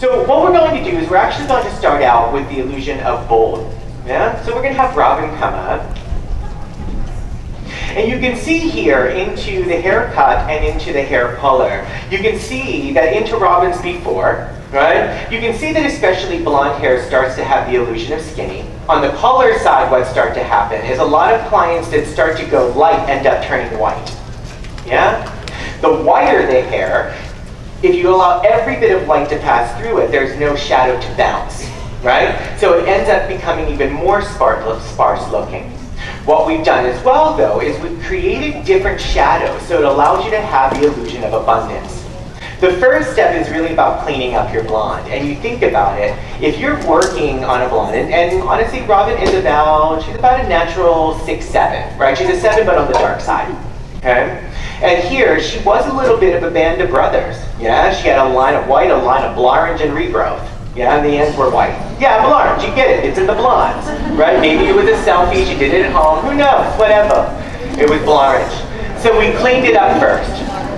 So what we're going to do is we're actually going to start out with the illusion of bold. Yeah? So we're going to have Robin come up. And you can see here into the haircut and into the hair color. You can see that into Robin's before, right? You can see that especially blonde hair starts to have the illusion of skinny. On the color side, what starts to happen is a lot of clients that start to go light end up turning white. Yeah? The whiter the hair, if you allow every bit of light to pass through it, there's no shadow to bounce, right? So it ends up becoming even more sparse looking. What we've done as well, though, is we've created different shadows, so it allows you to have the illusion of abundance. The first step is really about cleaning up your blonde, and you think about it, if you're working on a blonde, and honestly, Robin is she's about a natural 6'7", right? She's a 7, but on the dark side, okay? And here, she was a little bit of a band of brothers, yeah? She had a line of white, a line of blarge, and regrowth. Yeah, and the ends were white. Yeah, blarge, you get it, it's in the blondes, right? Maybe it was a selfie, she did it at home, who knows, whatever. It was blarge. So we cleaned it up first,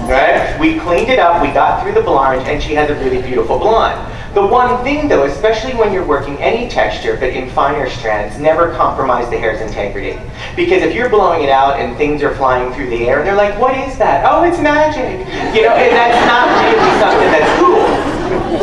right? We cleaned it up, we got through the blarge, and she has a really beautiful blonde. The one thing though, especially when you're working any texture, but in finer strands, never compromise the hair's integrity. Because if you're blowing it out and things are flying through the air, and they're like, what is that? Oh, it's magic. You know, and that's not really something that's cool,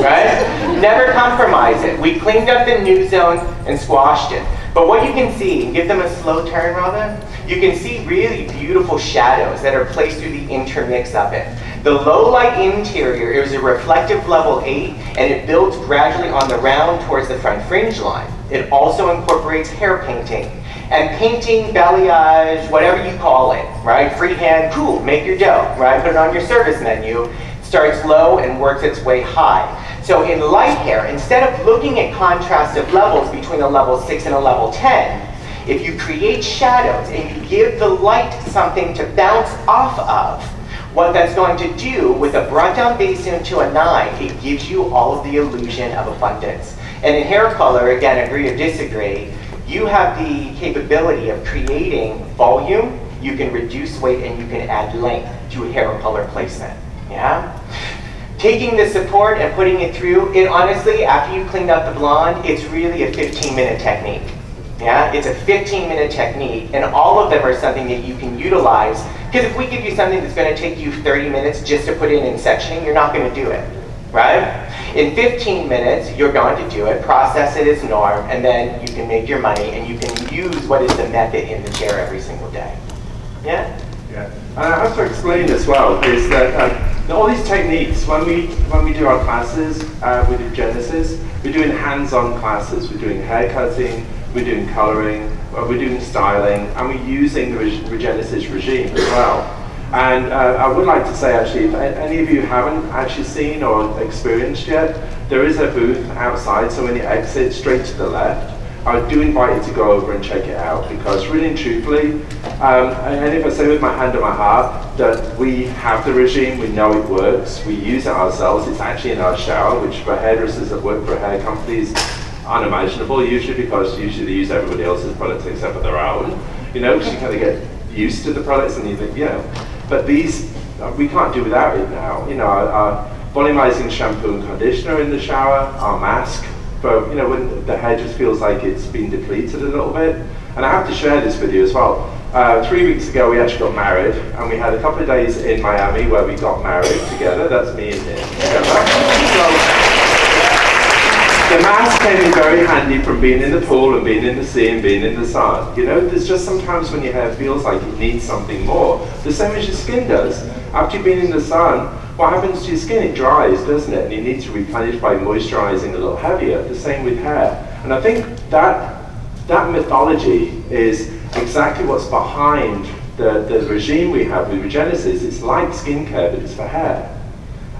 right? Never compromise it. We cleaned up the new zone and squashed it. But what you can see, give them a slow turn, Robin, you can see really beautiful shadows that are placed through the intermix of it. The low light interior is a reflective level 8, and it builds gradually on the round towards the front fringe line. It also incorporates hair painting. And painting, balayage, whatever you call it, right? Freehand, cool, make your dough, right? Put it on your service menu. Starts low and works its way high. So in light hair, instead of looking at contrastive levels between a level 6 and a level 10, if you create shadows and you give the light something to bounce off of, what that's going to do with a brought down base into a 9, it gives you all of the illusion of abundance. And in hair color, again, agree or disagree, you have the capability of creating volume, you can reduce weight, and you can add length to a hair color placement. Yeah? Taking the support and putting it through, it honestly, after you cleaned up the blonde, it's really a 15-minute technique. Yeah? It's a 15-minute technique, and all of them are something that you can utilize, because if we give you something that's going to take you 30 minutes just to put in sectioning, you're not going to do it, right? In 15 minutes, you're going to do it, process it as norm, and then you can make your money, and you can use what is the method in the chair every single day. Yeah? Yeah, and I have to explain as well is that all these techniques, when we do our classes, we do Genesis, we're doing hands-on classes, we're doing hair cutting, we're doing coloring, we're doing styling, and we're using the Regenesis regime as well. And I would like to say actually, if any of you haven't actually seen or experienced yet, there is a booth outside, so when you exit straight to the left, I do invite you to go over and check it out, because really and truthfully, and if I say with my hand on my heart, that we have the regime, we know it works, we use it ourselves, it's actually in our shower, which for hairdressers that work for hair companies, unimaginable usually, because usually they use everybody else's products except for their own, you know, because you kind of get used to the products and you think, you know, but these, we can't do without it now, you know, our volumizing shampoo and conditioner in the shower, our mask, for, you know, when the hair just feels like it's been depleted a little bit. And I have to share this with you as well. 3 weeks ago we actually got married, and we had a couple of days in Miami where we got married together. That's me and him together. So the mask came in very handy from being in the pool and being in the sea and being in the sun. You know, there's just sometimes when your hair feels like it needs something more. The same as your skin does. After you've been in the sun, what happens to your skin? It dries, doesn't it? And you need to replenish by moisturizing a little heavier. The same with hair. And I think that mythology is exactly what's behind the regime we have with Regenesis. It's like skincare, but it's for hair.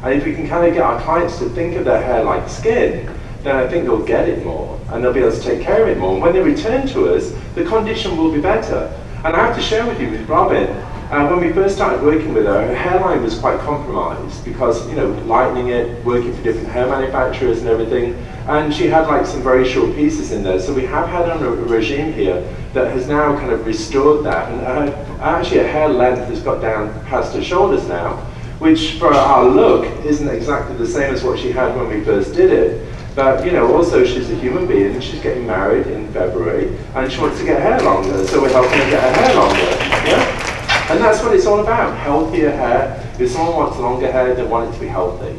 And if we can kind of get our clients to think of their hair like skin, then I think they'll get it more, and they'll be able to take care of it more. And when they return to us, the condition will be better. And I have to share with you, with Robin, when we first started working with her hairline was quite compromised because, you know, lightening it, working for different hair manufacturers and everything, and she had like some very short pieces in there. So we have had on a regime here that has now kind of restored that, and actually her hair length has got down past her shoulders now, which for our look isn't exactly the same as what she had when we first did it. But also she's a human being and she's getting married in February and she wants to get her hair longer, so we're helping her get her hair longer. Yeah? And that's what it's all about, healthier hair. If someone wants longer hair, they want it to be healthy.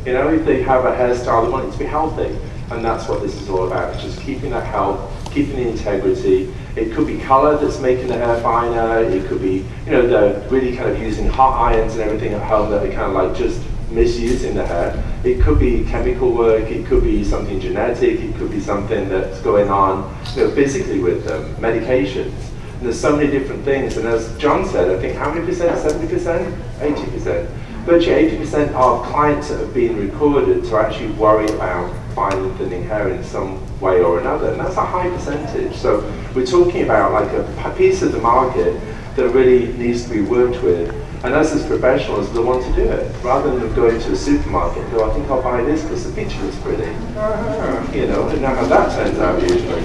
If they have a hairstyle, they want it to be healthy. And that's what this is all about. It's just keeping that health, keeping the integrity. It could be color that's making the hair finer. It could be, they're really kind of using hot irons and everything at home that are kind of like just misusing the hair. It could be chemical work. It could be something genetic. It could be something that's going on, physically with them, medications. And there's so many different things. And as John said, I think how many percent? 70%? 80%. Virtually 80% of clients that have been recorded to actually worry about fine and thinning hair in some way or another, and that's a high percentage. So we're talking about like a piece of the market that really needs to be worked with, and us as professionals, we want to do it, rather than go into a supermarket and go, I think I'll buy this because the picture looks pretty. And now how that turns out usually.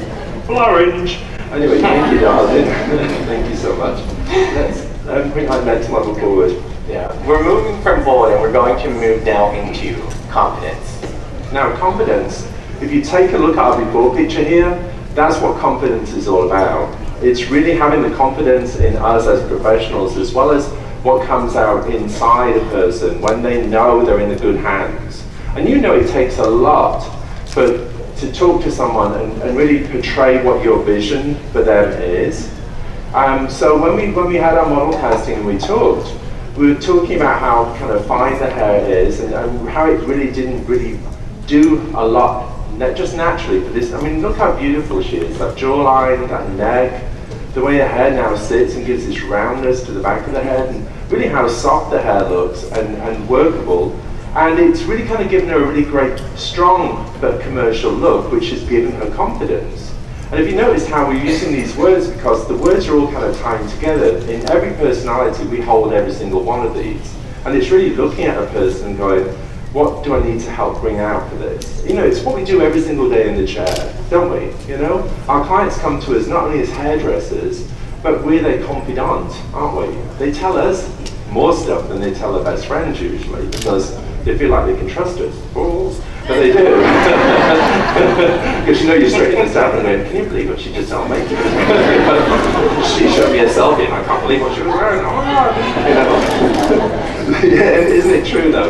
Orange! Anyway, thank you, darling. Thank you so much. Let's bring our next level forward. Yeah, we're moving from bold and we're going to move now into confidence. Now, confidence, if you take a look at our before picture here, that's what confidence is all about. It's really having the confidence in us as professionals, as well as what comes out inside a person when they know they're in the good hands. And it takes a lot to talk to someone and really portray what your vision for them is. So when we had our model casting and we talked, we were talking about how kind of fine the hair is and how it really didn't do a lot, just naturally for this. I mean, look how beautiful she is, that jawline, that neck, the way the hair now sits and gives this roundness to the back of the head, and really how soft the hair looks and workable. And it's really kind of given her a really great, strong but commercial look, which has given her confidence. And if you notice how we're using these words, because the words are all kind of tying together, in every personality we hold every single one of these. And it's really looking at a person and going, what do I need to help bring out for this? It's what we do every single day in the chair, don't we? Our clients come to us not only as hairdressers, but we're their confidant, aren't we? They tell us more stuff than they tell their best friends usually, because they feel like they can trust us. Balls. But they do. Because you're straight in the stand and going, can you believe what she just told me? She showed me a selfie and I can't believe what she was wearing. Yeah, isn't it true though,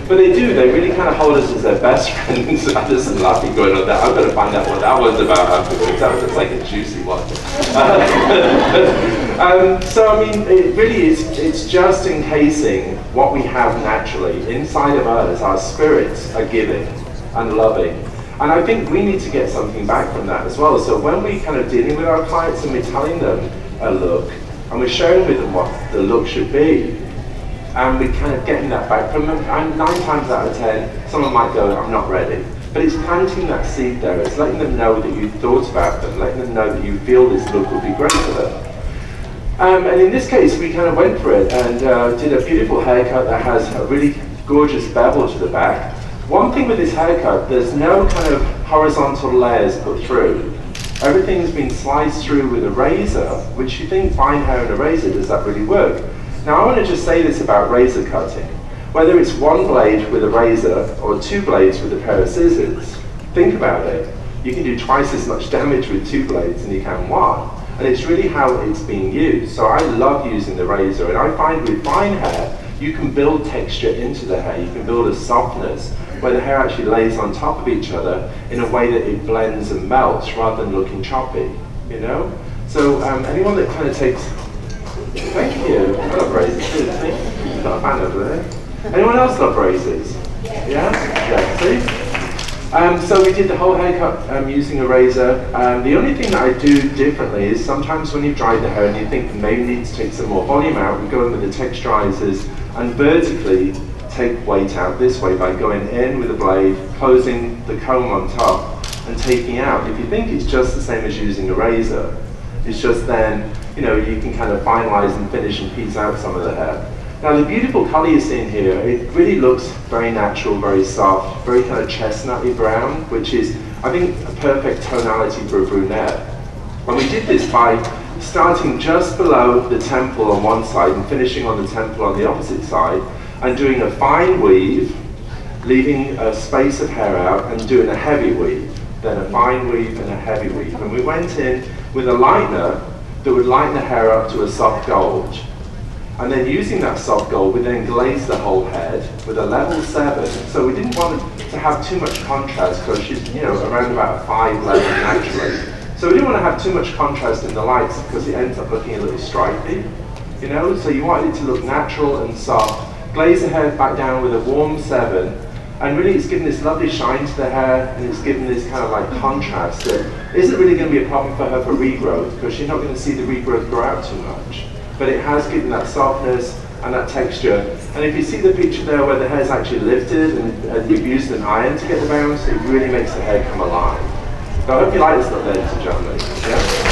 But they do, they really kind of hold us as their best friends. I'm just laughing going on that. I'm going to find out what that was about afterwards. That was like a juicy one. So I mean, it really is, it's just encasing what we have naturally. Inside of us, our spirits are giving and loving. And I think we need to get something back from that as well. So when we're kind of dealing with our clients and we're telling them a look, and we're sharing with them what the look should be, and we're kind of getting that back from them, and 9 times out of 10, someone might go, I'm not ready. But it's planting that seed there. It's letting them know that you thought about them, letting them know that you feel this look would be great for them. And in this case, we kind of went for it and did a beautiful haircut that has a really gorgeous bevel to the back. One thing with this haircut, there's no kind of horizontal layers put through. Everything's been sliced through with a razor, which you think fine hair and a razor, does that really work? Now I want to just say this about razor cutting. Whether it's 1 blade with a razor or 2 blades with a pair of scissors, think about it. You can do twice as much damage with 2 blades than you can 1. And it's really how it's being used. So I love using the razor, and I find with fine hair, you can build texture into the hair. You can build a softness where the hair actually lays on top of each other in a way that it blends and melts rather than looking choppy, So anyone that kind of takes, thank you, I love razors too, not a fan over there. Anyone else love razors? Yeah? Yeah, see? So we did the whole haircut using a razor. The only thing that I do differently is sometimes when you've dried the hair and you think maybe you need to take some more volume out, we go in with the texturizers and vertically take weight out this way by going in with a blade, closing the comb on top and taking out. If you think it's just the same as using a razor, it's just then, you can kind of finalize and finish and piece out some of the hair. Now the beautiful color you're seeing here, it really looks very natural, very soft, very kind of chestnutty brown, which is, I think, a perfect tonality for a brunette. And we did this by starting just below the temple on one side and finishing on the temple on the opposite side. and doing a fine weave, leaving a space of hair out and doing a heavy weave, then a fine weave and a heavy weave. And we went in with a lightener that would lighten the hair up to a soft gold. And then using that soft gold, we then glazed the whole head with a level 7. So we didn't want to have too much contrast because she's, around about a 5 level naturally. So we didn't want to have too much contrast in the lights because it ends up looking a little stripy, So you wanted it to look natural and soft. Glaze the hair back down with a warm 7. And really it's given this lovely shine to the hair, and it's given this kind of like contrast that isn't really going to be a problem for her for regrowth because she's not going to see the regrowth grow out too much. But it has given that softness and that texture. And if you see the picture there where the hair's actually lifted and we've used an iron to get the bounce, it really makes the hair come alive. So I hope you like this look, ladies and gentlemen. Yeah?